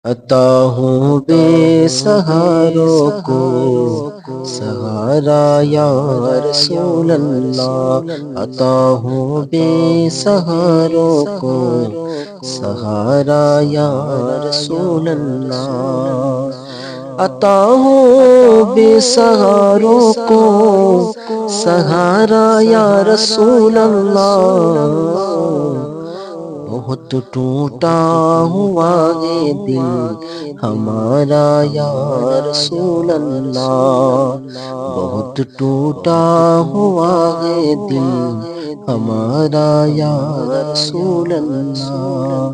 عطا ہوں بے سہاروں کو سہارا یا رسول اللہ، عطا ہوں بے سہاروں کو سہارا یا رسول اللہ، عطا ہوں بے سہاروں کو سہارا یا رسول اللہ، بہت ٹوٹا ہوا ہے دل ہمارا یا رسول اللہ، بہت ٹوٹا ہوا ہے دل ہمارا یا رسول اللہ،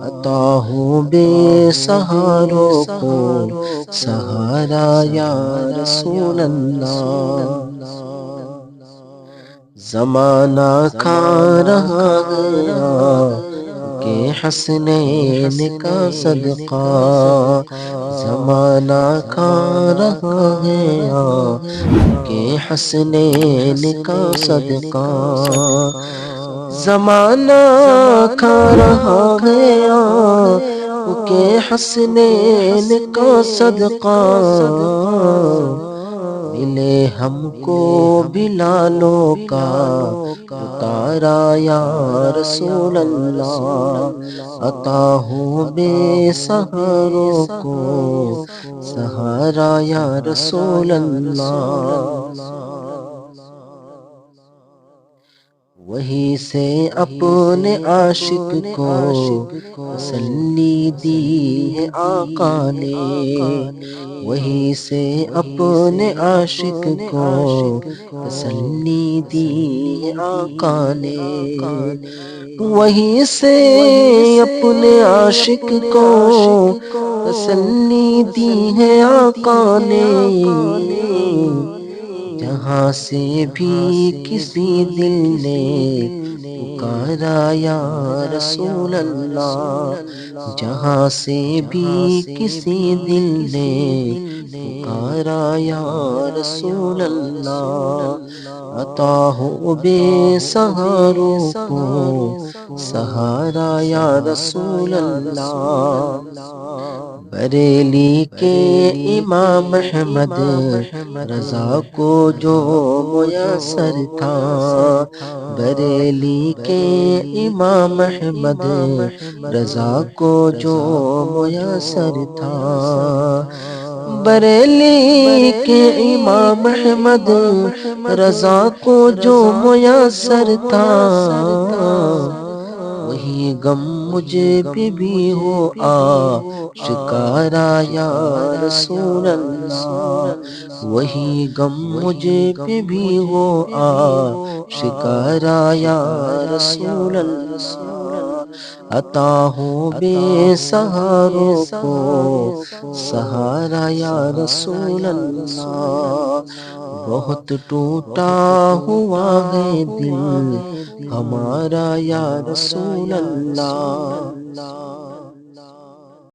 عطا ہوں بے سہاروں کو سہارا یا رسول اللہ، زمانہ کھا رہا ہے کہ حسنین کا صدقہ، زمانہ کھا رہا ہے کہ حسنین کا صدقہ، زمانہ کھا رہا ہے کہ حسنین کا صدقہ، ملے ہم کو بلالوں کا اتارا یا رسول اللہ، عطا ہوں بے سہاروں کو سہارا یا رسول اللہ، وہی سے اپنے عاشق کو تسلی دی ہے آقا نے، وہی سے اپنے عاشق کو تسلی دی ہے آقا نے، وہی سے اپنے عاشق کو تسلی دی ہے آقا نے، جہاں سے بھی کسی دل نے پکارا یا رسول اللہ، جہاں سے بھی کسی دل نے پکارا یا رسول اللہ، عطا ہو بے سہاروں کو سہارا یا رسول اللہ، بریلی کے امام احمد رضا کو جو میسر تھا، بریلی کے امام احمد رضا کو جو میسر تھا، بریلی کے امام احمد رضا کو جو میسر تھا، وہی غم مجھے پہ بھی ہو آشکارا یا رسول اللہ، وہی غم مجھے پہ بھی ہو آشکارا یا رسول اللہ، عطا ہوں بے سہاروں کو سہارا یا رسول اللہ، بہت ٹوٹا ہوا ہے دل ہمارا یا رسول اللہ۔